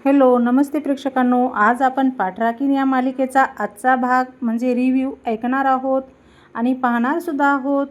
Hello, नमस्ते प्रेक्षकांनो. आज आपण पाठराखीण या मालिकेचा आजचा भाग म्हणजे रिव्ह्यू ऐकणार आहोत आणि पाहणारसुद्धा आहोत.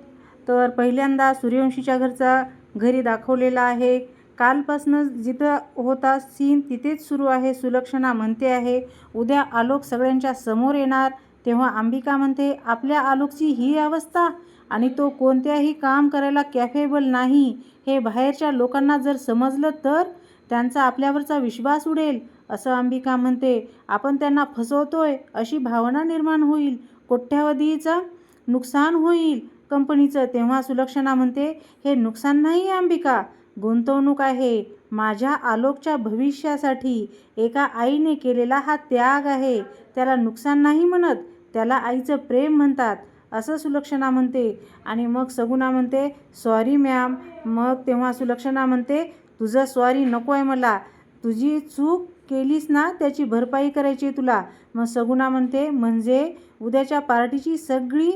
तर पहिल्यांदा सूर्यवंशीच्या घरी दाखवलेला आहे. कालपासून जिथं होता सीन तिथेच सुरू आहे. सुलक्षणा म्हणते आहे, उद्या आलोक सगळ्यांच्या समोर येणार. तेव्हा अंबिका म्हणते, आपल्या आलोकची ही अवस्था आणि तो कोणत्याही काम करायला कॅपेबल नाही, हे बाहेरच्या लोकांना जर समजलं तर त्यांचा आपल्यावरचा विश्वास उडेल, असं अंबिका म्हणते. आपण त्यांना फसवतोय अशी भावना निर्माण होईल. कोट्यावधीचं नुकसान होईल कंपनीचं. तेव्हा सुलक्षणा म्हणते, हे नुकसान नाही अंबिका, गुंतवणूक आहे. माझ्या आलोकच्या भविष्यासाठी एका आईने केलेला हा त्याग आहे. त्याला नुकसान नाही म्हणत, त्याला आईचं प्रेम म्हणतात, असं सुलक्षणा म्हणते. आणि मग सगुणा म्हणते, सॉरी मॅम. मग तेव्हा सुलक्षणा म्हणते, तुझं सॉरी नको आहे मला. तुझी चूक केलीस ना, त्याची भरपाई करायची आहे तुला. मग सगुणा म्हणते, म्हणजे उद्याच्या पार्टीची सगळी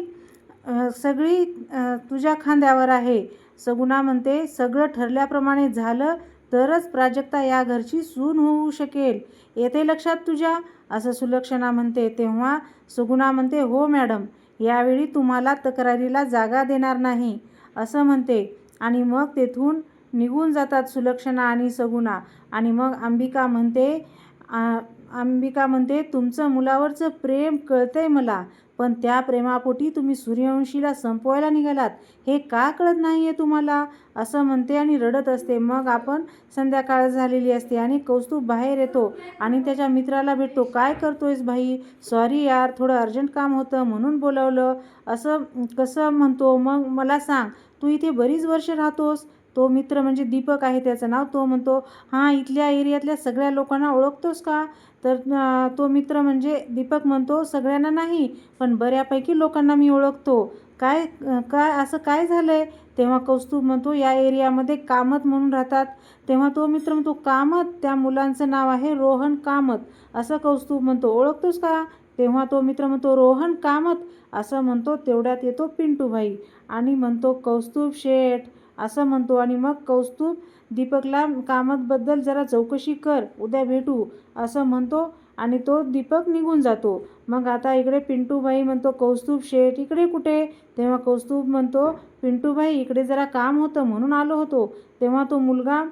तुझ्या खांद्यावर आहे. सगुणा म्हणते, सगळं ठरल्याप्रमाणे झालं तरच प्राजक्ता या घरची सून होऊ शकेल, येते लक्षात तुझ्या, असं सुलक्षणा म्हणते. तेव्हा सगुणा म्हणते, हो मॅडम, यावेळी तुम्हाला तक्रारीला जागा देणार नाही, असं म्हणते. आणि मग तेथून निघून जातात सुलक्षणा आणि सगुणा. आणि मग अंबिका म्हणते, तुमचं मुलावरचं प्रेम कळतंय मला, पण त्या प्रेमापोटी तुम्ही सूर्यवंशीला संपवायला निघालात, हे का कळत नाही आहे तुम्हाला, असं म्हणते आणि रडत असते. मग आपण संध्याकाळ झालेली असते आणि कौस्तुभ बाहेर येतो आणि त्याच्या मित्राला भेटतो. काय करतोयस भाई? सॉरी यार, थोडं अर्जंट काम होतं म्हणून बोलावलं, असं कसं म्हणतो. मग मला सांग, तू इथे बरीच वर्ष राहतोस. तो मित्र म्हणजे दीपक आहे त्याचं नाव. तो म्हणतो, हां, इथल्या एरियातल्या सगळ्या लोकांना ओळखतोस का? तर तो मित्र म्हणजे दीपक म्हणतो, सगळ्यांना नाही, पण बऱ्यापैकी लोकांना मी ओळखतो. काय काय असं काय झालं आहे? तेव्हा कौस्तुभ म्हणतो, या एरियामध्ये कामत म्हणून राहतात. तेव्हा तो मित्र म्हणतो, कामत? त्या मुलांचं नाव आहे रोहन कामत, असं कौस्तुभ म्हणतो. ओळखतोस का? तेव्हा तो मित्र म्हणतो, रोहन कामत, असं म्हणतो. तेवढ्यात येतो पिंटूभाई आणि म्हणतो, कौस्तुभ शेठ, असं म्हणतो. आणि मग कौस्तुभ दीपकला कामतबद्दल जरा चौकशी कर, उद्या भेटू, असं म्हणतो. आणि तो दीपक निघून जातो. मग आता इकडे पिंटूभाई म्हणतो, कौस्तुभ शेठ इकडे कुठे? तेव्हा कौस्तुभ म्हणतो, पिंटूभाई इकडे जरा काम होतं म्हणून आलो होतो. तेव्हा तो मुलगा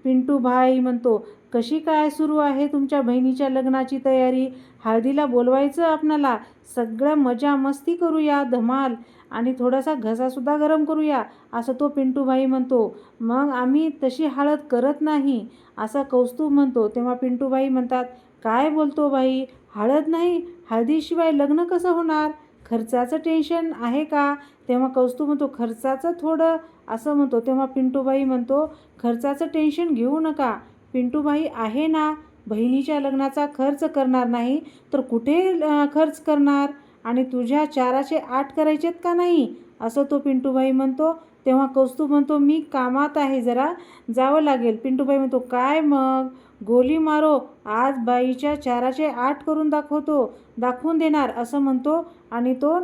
पिंटूभाई म्हणतो, कशी काय सुरू आहे तुमच्या बहिणीच्या लग्नाची तयारी? हळदीला बोलवायचं आपणाला, सगळं मजा मस्ती करूया, धमाल, आणि थोडासा घसासुद्धा गरम करूया, असं तो पिंटूभाई म्हणतो. मग आम्ही तशी हळद करत नाही, असं कौस्तुभ म्हणतो. तेव्हा पिंटूभाई म्हणतात, काय बोलतो बाई, हळद नाही? हळदीशिवाय लग्न कसं होणार? खर्चाचं टेन्शन आहे का? तेव्हा कौस्तुभ म्हणतो, खर्चाचं थोडं, असं म्हणतो. तेव्हा पिंटूभाई म्हणतो, खर्चाचं टेन्शन घेऊ नका, पिंटूभाई आहे ना. बहिणीच्या लग्नाचा खर्च करणार नाही तर कुठे खर्च करणार? आणि तुझ्या 4चे 8 करायचेत का नाही, असं तो पिंटूभाई म्हणतो. तेव्हा कौस्तुभ म्हणतो, मी कामात आहे, जरा जावं लागेल. पिंटूभाई म्हणतो, काय मग गोली मारो, आज बाईच्या 4चे 8 करून दाखवून देणार, असं म्हणतो. आणि तो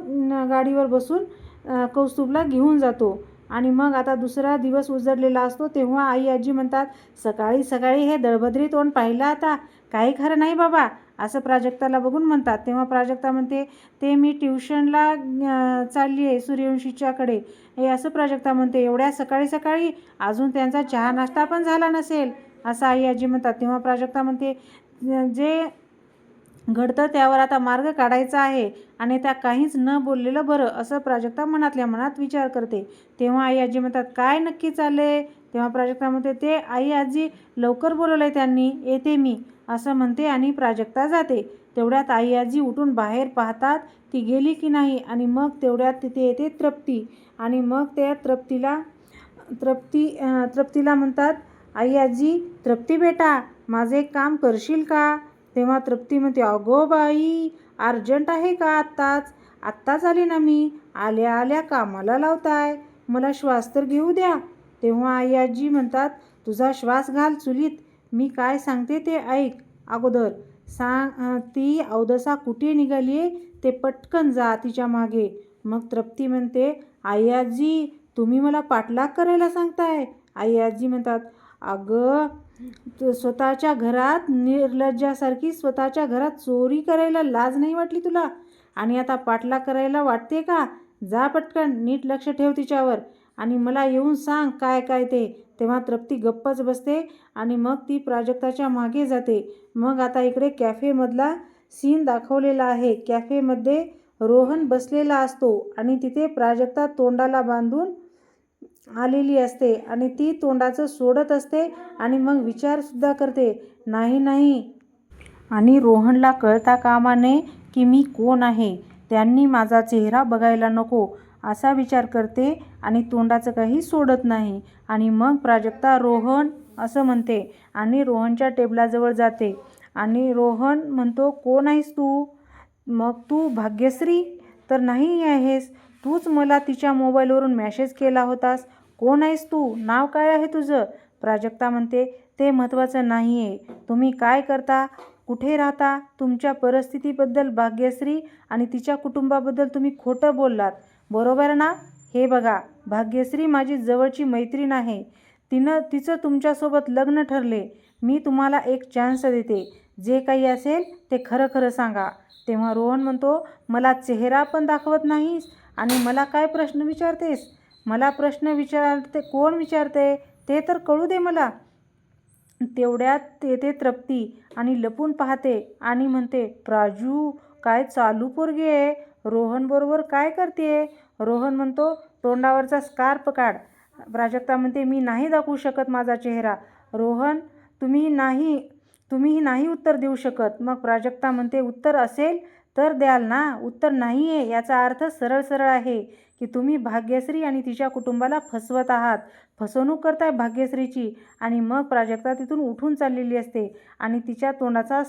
गाडीवर बसून कौस्तुभला घेऊन जातो. आणि मग आता दुसरा दिवस उजडलेला असतो. तेव्हा आई आजी म्हणतात, सकाळी सकाळी हे दळभद्री तोंड पाहिलं आता, काही खरं नाही बाबा, असं प्राजक्ताला बघून म्हणतात. तेव्हा प्राजक्ता म्हणते, ते मी ट्युशनला चालली आहे सूर्यवंशीच्याकडे, हे असं प्राजक्ता म्हणते. एवढ्या सकाळी सकाळी? अजून त्यांचा चहा नाश्ता पण झाला नसेल, असं आई आजी म्हणतात. तेव्हा प्राजक्ता म्हणते, जे घडतं त्यावर आता मार्ग काढायचा आहे आणि त्या काहीच न बोललेलं बरं, असं प्राजक्ता मनातल्या मनात विचार करते. तेव्हा आई आजी म्हणतात, काय नक्की चाललंय? तेव्हा प्राजक्ता म्हणते, ते आई आजी लवकर बोलवलंय त्यांनी, येते मी, असं म्हणते आणि प्राजक्ता जाते. तेवढ्यात आई आजी उठून बाहेर पाहतात, ती गेली की नाही. आणि मग तेवढ्यात तिथे येते तृप्ती. आणि मग त्या तृप्तीला म्हणतात, आई आजी, तृप्ती बेटा, माझं एक काम करशील का? तेव्हा तृप्ती म्हणते, अगो बाई, अर्जंट आहे का? आत्ताच आली ना मी, आल्या आल्या कामाला लावताय, मला श्वास तर घेऊ द्या. तेव्हा आई आजी म्हणतात, तुझा श्वास घाल चुलीत, मी काय सांगते ते ऐक अगोदर. ती अवदसा कुठे निघाली आहे ते पटकन जा तिच्या मागे. मग तृप्ती म्हणते, आई आजी, तुम्ही मला पाठलाग करायला सांगताय? आई आजी म्हणतात, अगं स्वतःच्या घरात निर्लज्जासारखी स्वतःच्या घरात चोरी करायला लाज नाही वाटली तुला? आणि आता पाठलाग करायला वाटते का? जा पटकन, नीट लक्ष ठेव तिच्यावर आणि मला येऊन सांग काय काय ते. तेव्हा तृप्ती गप्पच बसते आणि मग ती प्राजक्ताच्या मागे जाते. मग आता इकडे कॅफेमधला सीन दाखवलेला आहे. कॅफेमध्ये रोहन बसलेला असतो आणि तिथे प्राजक्ता तोंडाला बांधून आलेली असते आणि ती तोंडाचं सोडत असते आणि मग विचारसुद्धा करते, नाही नाही. आणि रोहनला कळता कामा नये की मी कोण आहे. त्यांनी माझा चेहरा बघायला नको असा विचार करते आणि तोंडाचं काही सोडत नाही. आणि मग प्राजक्ता रोहन असं म्हणते आणि रोहनच्या टेबलाजवळ जाते आणि रोहन म्हणतो, कोण आहेस तू? मग तू भाग्यश्री तर नाही आहेस. तूच मला तिच्या मोबाईलवरून मेसेज केला होतास. कोण आहेस तू? नाव काय आहे तुझं? प्राजक्ता म्हणते, ते महत्त्वाचं नाही आहे. तुम्ही काय करता, कुठे राहता, तुमच्या परिस्थितीबद्दल भाग्यश्री आणि तिच्या कुटुंबाबद्दल तुम्ही खोटं बोललात, बरोबर ना? हे बघा, भाग्यश्री माझी जवळची मैत्रीण आहे. तिचं तुमच्यासोबत लग्न ठरले. मी तुम्हाला एक चान्स देते. जे काही असेल ते खरं खरं सांगा. तेव्हा रोहन म्हणतो, मला चेहरा पण दाखवत नाहीस आणि मला काय प्रश्न विचारतेस? मला प्रश्न विचारते कोण विचारते ते तर कळू दे मला. तेवढ्यात येते तृप्ती आणि लपून पाहते आणि म्हणते, प्राजू काय चालू पोरगी आहे, रोहनबरोबर काय करते? रोहन म्हणतो, तोंडावरचा स्कार्फ काढ. प्राजक्ता म्हणते, मी नाही दाखवू शकत माझा चेहरा. रोहन तुम्ही नाही उत्तर देऊ शकत. मग प्राजक्ता म्हणते, उत्तर असेल तर द्याल ना? उत्तर नाही आहे याचा अर्थ सरळ सरळ आहे की तुम्ही भाग्यश्री आणि तिच्या कुटुंबाला फसवत आहात, फसवणूक करताय भाग्यश्रीची. आणि मग प्राजक्ता तिथून उठून चाललेली असते आणि तिच्या तोंडाचा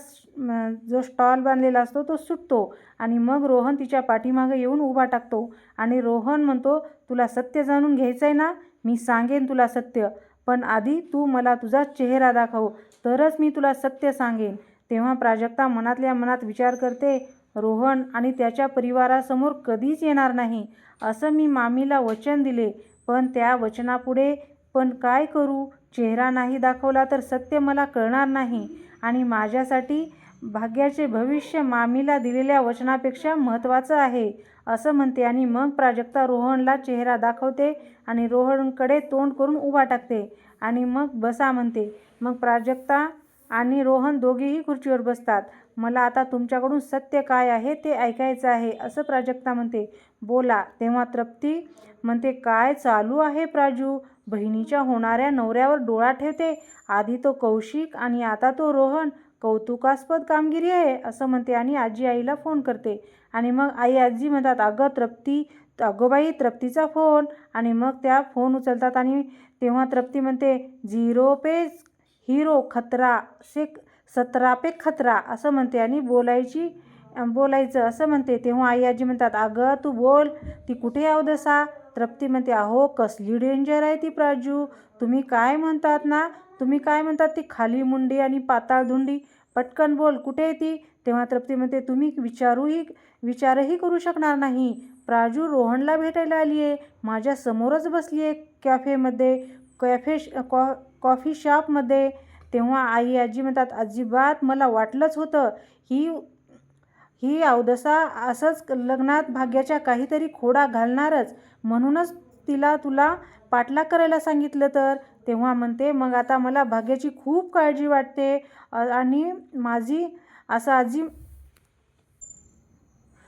जो स्टॉल बांधलेला असतो तो सुटतो आणि मग रोहन तिच्या पाठीमागे येऊन उभा टाकतो आणि रोहन म्हणतो, तुला सत्य जाणून घ्यायचं आहे ना? मी सांगेन तुला सत्य, पण आधी तू मला तुझा चेहरा दाखव, तरच मी तुला सत्य सांगेन. तेव्हा प्राजक्ता मनातल्या मनात विचार करते, रोहन आणि त्याच्या परिवारासमोर कधीच येणार नाही असं मी मामीला वचन दिले, पण त्या वचनापुढे पण काय करू? चेहरा नाही दाखवला तर सत्य मला कळणार नाही आणि माझ्यासाठी भाग्याचे भविष्य मामीला दिलेल्या वचनापेक्षा महत्त्वाचं आहे असं म्हणते. आणि मग प्राजक्ता रोहनला चेहरा दाखवते आणि रोहनकडे तोंड करून उभा टाकते आणि मग बसा म्हणते. मग प्राजक्ता आणि रोहन दोघेही खुर्चीवर बसतात. मला आता तुमच्याकडून सत्य काय आहे ते ऐकायचं आहे असं प्राजक्ता म्हणते. बोला. तेव्हा तृप्ती म्हणते, काय चालू आहे प्राजू? बहिणीच्या होणाऱ्या नवऱ्यावर डोळा ठेवते. आधी तो कौशिक आणि आता तो रोहन. कौतुकास्पद कामगिरी आहे असं म्हणते आणि आजी आईला फोन करते. आणि मग आजी म्हणतात, अगं बाई तृप्तीचा फोन. आणि मग त्या फोन उचलतात आणि तेव्हा तृप्ती म्हणते, 0 पे हिरो खतरा से 17 पे खतरा असं म्हणते आणि बोलायचं असं म्हणते. तेव्हा आजी म्हणतात, अगं तू बोल, ती कुठे अवदसा? तृप्ती म्हणते, अहो कसली डेंजर आहे ती प्राजू. तुम्ही काय म्हणतात ती खाली मुंडी आणि पाताळ धुंडी? पटकन बोल, कुठे आहे ती? तेव्हा तृप्ती म्हणते, तुम्ही विचारही करू शकणार नाही. प्राजू रोहनला भेटायला आली आहे, माझ्या समोरच बसली आहे कॉफी शॉपमध्ये. तेव्हा आजी म्हणतात, अजिबात मला वाटलंच होतं, ही अवदसा असंच लग्नात भाग्याच्या काहीतरी खोडा घालणारच, म्हणूनच तुला पाठलाग करायला सांगितलं तर. तेव्हा म्हणते, मग आता मला भाग्याची खूप काळजी वाटते आणि माझी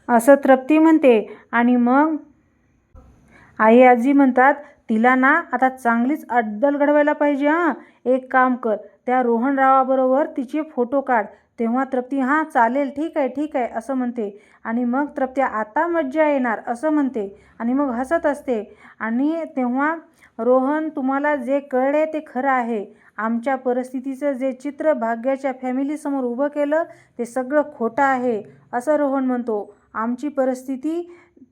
असं तृप्ती म्हणते. आणि मग आजी म्हणतात, तिला ना आता चांगलीच अद्दल घडवायला पाहिजे. एक काम कर, त्या रोहनरावाबरोबर तिचे फोटो काढ. तेव्हा तृप्ती, हां चालेल, ठीक आहे असं म्हणते. आणि मग तृप्ती, आता मज्जा येणार असं म्हणते आणि मग हसत असते. आणि तेव्हा रोहन, तुम्हाला जे कळले ते खरं आहे. आमच्या परिस्थितीचं जे चित्र भाग्याच्या फॅमिलीसमोर उभं केलं ते सगळं खोटं आहे असं रोहन म्हणतो. आमची परिस्थिती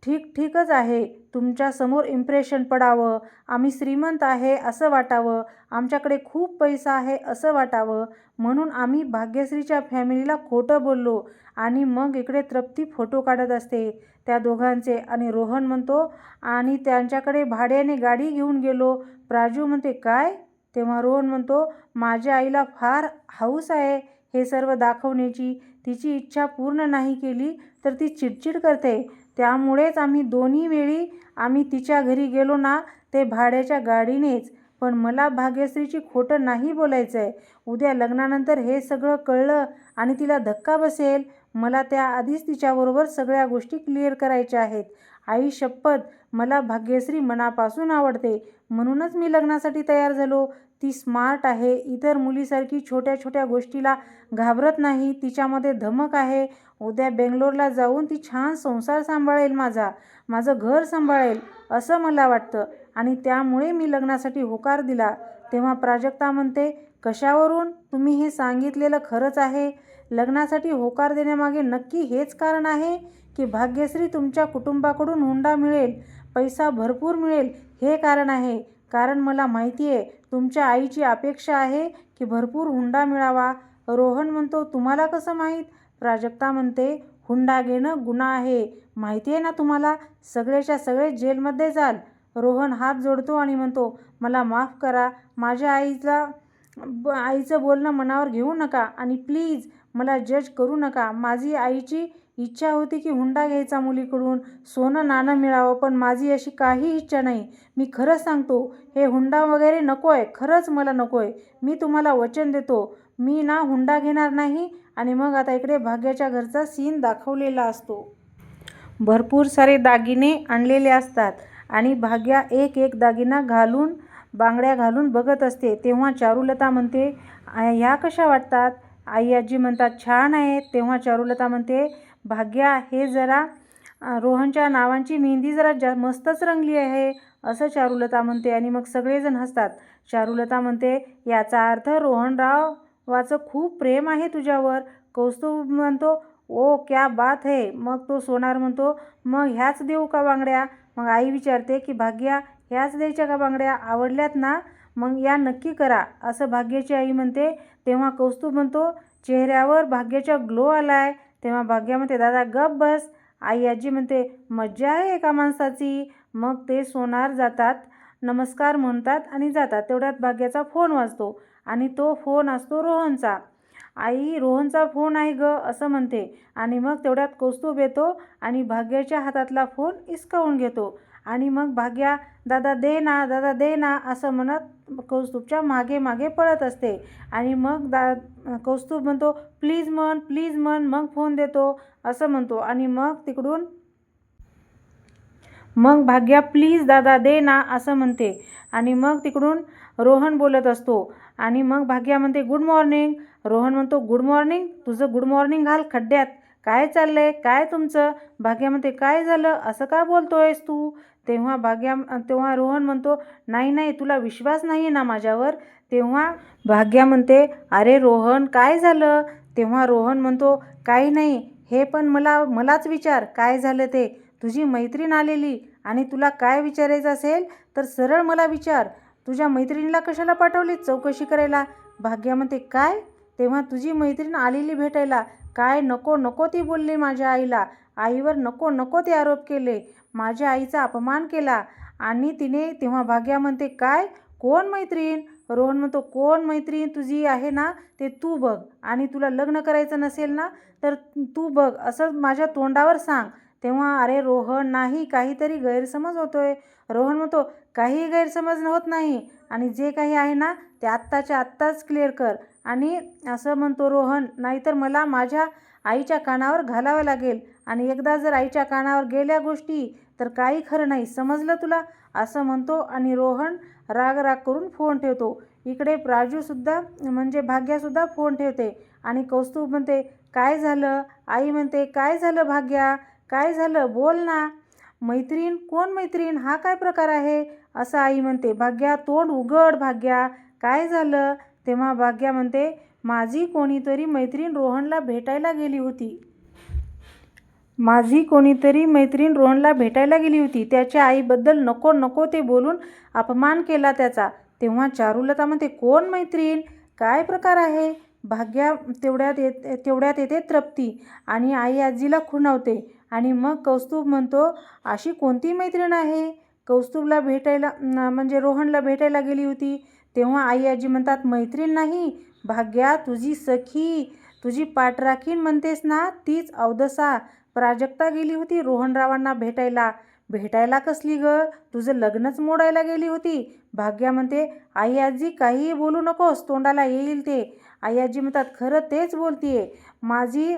ठीकच आहे. तुमच्यासमोर इम्प्रेशन पडावं, आम्ही श्रीमंत आहे असं वाटावं, आमच्याकडे खूप पैसा आहे असं वाटावं, म्हणून आम्ही भाग्यश्रीच्या फॅमिलीला खोटं बोललो. आणि मग इकडे तृप्ती फोटो काढत असते त्या दोघांचे. आणि रोहन म्हणतो, आणि त्यांच्याकडे भाड्याने गाडी घेऊन गेलो. प्राजू म्हणते, काय? तेव्हा रोहन म्हणतो, माझ्या आईला फार हौस आहे हे सर्व दाखवण्याची. तिची इच्छा पूर्ण नाही केली तर ती चिडचिड करते. त्यामुळेच आम्ही दोन्ही वेळी आम्ही तिच्या घरी गेलो ना, ते भाड्याच्या गाडीनेच. पण मला भाग्यश्रीची खोटं नाही बोलायचं आहे. उद्या लग्नानंतर हे सगळं कळलं आणि तिला धक्का बसेल. मला त्याआधीच तिच्याबरोबर सगळ्या गोष्टी क्लिअर करायच्या आहेत. आई शपथ, मला भाग्यश्री मनापासून आवडते. म्हणूनच मी लग्नासाठी तयार झालो. ती स्मार्ट आहे. इतर मुलीसारखी छोट्या छोट्या गोष्टीला घाबरत नाही. तिच्यामध्ये धमक आहे. उद्या बेंगलोरला जाऊन ती छान संसार सांभाळेल, माझं घर सांभाळेल असं मला वाटतं आणि त्यामुळे मी लग्नासाठी होकार दिला. तेव्हा प्राजक्ता म्हणते, कशावरून? तुम्ही हे सांगितलेलं खरंच आहे? लग्नासाठी होकार देण्यामागे नक्की हेच कारण आहे की भाग्यश्री तुमच्या कुटुंबाकडून हुंडा मिळेल, पैसा भरपूर मिळेल, हे कारण आहे? कारण मला माहिती आहे तुमच्या आईची अपेक्षा आहे की भरपूर हुंडा मिळावा. रोहन म्हणतो, तुम्हाला कसं माहीत? प्राजक्ता म्हणते, हुंडा घेणं गुन्हा आहे, माहिती आहे ना तुम्हाला? सगळेच्या सगळे जेलमध्ये जाल. रोहन हात जोडतो आणि म्हणतो, मला माफ करा. माझ्या आईचं बोलणं मनावर घेऊ नका आणि प्लीज मला जज करू नका. माझी आईची इच्छा होती की हुंडा घ्यायचा मुलीकडून, सोनं नाणं मिळावं, पण माझी अशी काही इच्छा नाही. मी खरंच सांगतो, हे हुंडा वगैरे नको आहे, खरंच मला नको आहे. मी तुम्हाला वचन देतो, मी ना हुंडा घेणार नाही. आणि मग आता इकडे भाग्याच्या घरचा सीन दाखवलेला असतो. भरपूर सारे दागिने आणलेले असतात आणि भाग्या एक एक दागिना घालून, बांगड्या घालून बघत असते. तेव्हा चारुलता म्हणते, ह्या कशा वाटतात? आई आजी म्हणतात, छान आहेत. तेव्हा चारुलता म्हणते, भाग्या, हे जरा रोहनच्या नावांची मेहंदी जरा मस्तच रंगली आहे असं चारुलता म्हणते आणि मग सगळेजण हसतात. चारुलता म्हणते, याचा अर्थ रोहनरावाचं खूप प्रेम आहे तुझ्यावर. कौस्तुभ म्हणतो, ओ क्या बात है. मग तो सोनार म्हणतो, मग ह्याच देऊ का बांगड्या? मग आई विचारते की भाग्या, ह्याच द्यायच्या का बांगड्या? आवडल्यात ना? मग या नक्की करा असं भाग्याची आई म्हणते. तेव्हा कौस्तुभ म्हणतो, चेहऱ्यावर भाग्याच्या ग्लो आलाय. तेव्हा भाग्या म्हणते, दादा गप बस. आई आजी म्हणते, मज्जा आहे एका माणसाची. मग ते सोनार जातात, नमस्कार म्हणतात आणि जातात. तेवढ्यात भाग्याचा फोन वाजतो आणि तो फोन असतो रोहनचा. आई, रोहनचा फोन आहे ग असं म्हणते आणि मग तेवढ्यात कौस्तुभ येतो आणि भाग्याच्या हातातला फोन हिसकावून घेतो आणि मग भाग्या, दादा दे ना, दादा दे ना असं म्हणत कौस्तुभच्या मागे मागे पळत असते. आणि मग कौस्तुभ म्हणतो, प्लीज म्हण, प्लीज म्हण, मग फोन देतो असं म्हणतो. आणि मग भाग्या, प्लीज दादा दे ना असं म्हणते. आणि मग तिकडून रोहन बोलत असतो आणि मग भाग्या म्हणते, गुड मॉर्निंग. रोहन म्हणतो, गुड मॉर्निंग? तुझं गुड मॉर्निंग घाल खड्ड्यात. काय चाललंय, काय तुमचं? भाग्या म्हणते, काय झालं, असं का बोलतोयस तू? तेव्हा रोहन म्हणतो, नाही नाही, तुला विश्वास नाही आहे ना माझ्यावर? तेव्हा भाग्या म्हणते, अरे रोहन, काय झालं? तेव्हा रोहन म्हणतो, काही नाही, हे पण मलाच विचार, काय झालं ते? तुझी मैत्रीण आलेली आणि तुला काय विचारायचं असेल तर सरळ मला विचार. तुझ्या मैत्रिणीला कशाला पाठवली चौकशी करायला? भाग्या म्हणते, काय? तेव्हा तुझी मैत्रीण आलेली भेटायला. काय नको नको ती बोलली माझ्या आईला. आईवर नको नको ते आरोप केले, माझ्या आईचा अपमान केला आणि तिने. तेव्हा भाग्या म्हणते, काय? कोण मैत्रीण? रोहन म्हणतो, कोण मैत्रीण तुझी आहे ना ते तू बघ आणि तुला लग्न करायचं नसेल ना तर तू बघ असं माझ्या तोंडावर सांग. तेव्हा अरे रोहन, नाही, काहीतरी गैरसमज होतोय. रोहन म्हणतो, काही गैरसमज होत नाही आणि जे काही आहे ना ते आत्ताच्या आत्ताच क्लिअर कर. आणि असं म्हणतो रोहन, नाहीतर मला माझ्या आईच्या कानावर घालावं लागेल आणि एकदा जर आईच्या कानावर गेल्या गोष्टी तर काही खरं नाही, समजलं तुला? असं म्हणतो आणि रोहन राग करून फोन ठेवतो. इकडे प्राजूसुद्धा म्हणजे भाग्यासुद्धा फोन ठेवते आणि कौस्तुभ म्हणते, काय झालं? आई म्हणते, काय झालं भाग्या, काय झालं, बोल ना. मैत्रीण? कोण मैत्रीण? हा काय प्रकार आहे असं आई म्हणते. भाग्या, तोंड उघड भाग्या, काय झालं? तेव्हा भाग्या म्हणते, माझी कोणीतरी मैत्रीण रोहनला भेटायला गेली होती. त्याच्या आईबद्दल नको नको ते बोलून अपमान केला त्याचा. तेव्हा चारुलता म्हणते, कोण मैत्रीण, काय प्रकार आहे? भाग्या तेवढ्यात येते तृप्ती आणि आई आजीला खुणावते आणि मग कौस्तुभ म्हणतो, अशी कोणती मैत्रीण आहे? कौस्तुभला भेटायला म्हणजे रोहनला भेटायला गेली होती. तेव्हा आई आजी म्हणतात, मैत्रीण नाही भाग्या, तुझी सखी, तुझी पाठराखीण म्हणतेस ना, तीच अवदसा. प्राजक्ता गेली होती रोहनरावांना भेटायला. भेटायला कसली ग, तुझं लग्नच मोडायला गेली होती. भाग्या म्हणते, आई आजी काहीही बोलू नकोस, तोंडाला येईल ते. आई आजी म्हणतात, खरं तेच बोलतीये. माझी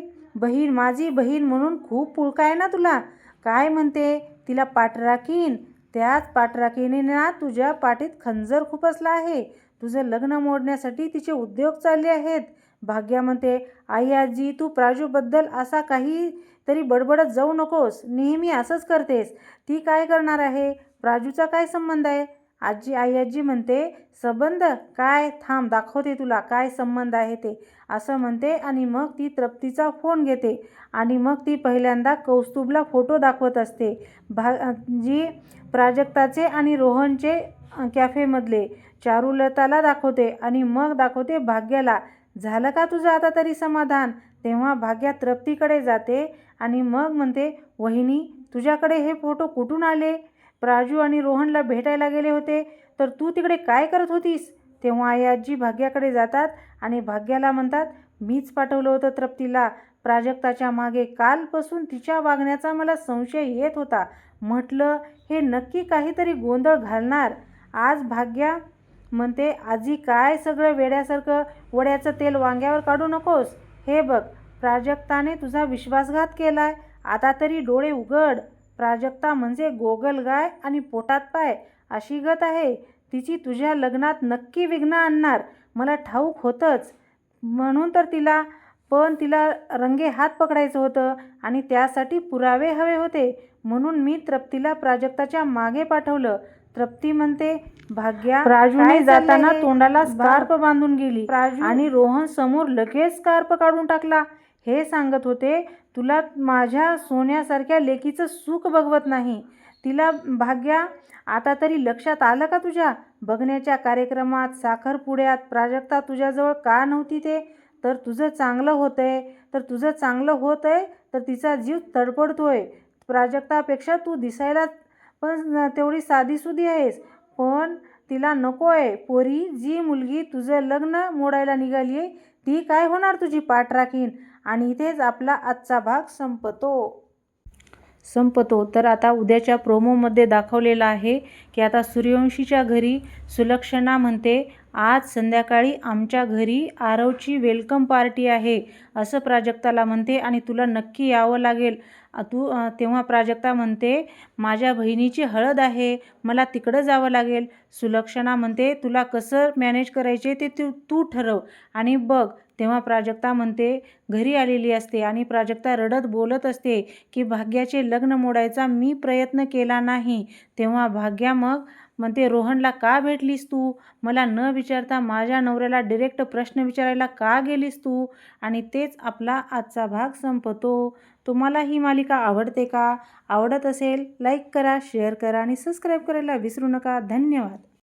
बहीण म्हणून खूप पुळका आहे ना तुला. काय म्हणते, तिला पाठराखीन. त्याच पाठराखीने ना तुझ्या पाठीत खंजर खुपसला आहे. तुझं लग्न मोडण्यासाठी तिचे उद्योग चालले आहेत. भाग्या म्हणते, आई आजी तू प्राजूबद्दल असा काही तरी बडबडत जाऊ नकोस. नेहमी असंच करतेस. ती काय करणार आहे, प्राजूचा काय संबंध आहे. आई आजी म्हणते, संबंध काय, थांब दाखवते तुला काय संबंध आहे ते, असं म्हणते. आणि मग ती तृप्तीचा फोन घेते आणि मग ती पहिल्यांदा कौस्तुभला फोटो दाखवत असते. जी प्राजक्ताचे आणि रोहनचे कॅफेमधले. चारुलताला दाखवते आणि मग दाखवते भाग्याला. झालं का तुझं आता तरी समाधान. तेव्हा भाग्या तृप्तीकडे जाते आणि मग म्हणते, वहिनी तुझ्याकडे हे फोटो कुठून आले. प्राजू आणि रोहनला भेटायला गेले होते, तर तू तिकडे काय करत होतीस. तेव्हा आई आजी भाग्याकडे जातात आणि भाग्याला म्हणतात, मीच पाठवलं होतं तृप्तीला. प्राजक्ताच्या मागे कालपासून तिच्या वागण्याचा मला संशय येत होता. म्हटलं हे नक्की काहीतरी गोंधळ घालणार. आज भाग्या म्हणते, आजी काय सगळं वेड्यासारखं वड्याचं तेल वांग्यावर काढू नकोस. हे बघ, प्राजक्ताने तुझा विश्वासघात केलाय. आता तरी डोळे उघड. प्राजक्ता म्हणजे गोगलगाय आणि पोटात पाय अशी गत आहे. तिची तुझ्या लग्नात नक्की विघ्न आणणार मला ठाऊक होतंच. म्हणून तर तिला रंगे हात पकडायचं होतं आणि त्यासाठी पुरावे हवे होते. म्हणून मी तृप्तीला प्राजक्ताच्या मागे पाठवलं. तृप्ती म्हणते, भाग्या प्राजूने जाताना तोंडाला स्कार्फ बांधून गेली आणि रोहन समोर लगेच स्कार्फ काढून टाकला. हे सांगत होते, तुला माझ्या सोन्यासारख्या लेकीचं सुख बघवत नाही. तिला भाग्या आता तरी लक्षात आलं का तुझ्या. बघण्याच्या कार्यक्रमात साखरपुड्यात प्राजक्ता तुझ्याजवळ का नव्हती ते. तर तुझं चांगलं होतंय तर तिचा जीव तडफडतोय. प्राजक्तापेक्षा तू दिसायला पण तेवढी साधीसुधी आहेस, पण तिला नको आहे. पोरी, जी मुलगी तुझं लग्न मोडायला निघाली आहे ती काय होणार तुझी पाठराखीण. आणि इथेच आपला आजचा भाग संपतो. तर आता उद्याच्या प्रोमोमध्ये दाखवलेलं आहे की आता सूर्यवंशीच्या घरी सुलक्षणा म्हणते, आज संध्याकाळी आमच्या घरी आरवची वेलकम पार्टी आहे असं प्राजक्ताला म्हणते आणि तुला नक्की यावं लागेल. तेव्हा प्राजक्ता म्हणते, माझ्या बहिणीची हळद आहे, मला तिकडं जावं लागेल. सुलक्षणा म्हणते, तुला कसं मॅनेज करायचे ते तू ठरव आणि बघ. तेव्हा प्राजक्ता म्हणते, घरी आलेली असते आणि प्राजक्ता रडत बोलत असते की भाग्याचे लग्न मोडायचा मी प्रयत्न केला नाही. तेव्हा भाग्या मग म्हणते, रोहनला का भेटलीस तू. मला न विचारता माझ्या नवऱ्याला डायरेक्ट प्रश्न विचारायला का गेलीस तू. आणि तेच आपला आजचा भाग संपतो. तुम्हाला ही मालिका आवडते का. आवडत असेल लाईक करा, शेअर करा आणि सबस्क्राईब करायला विसरू नका. धन्यवाद.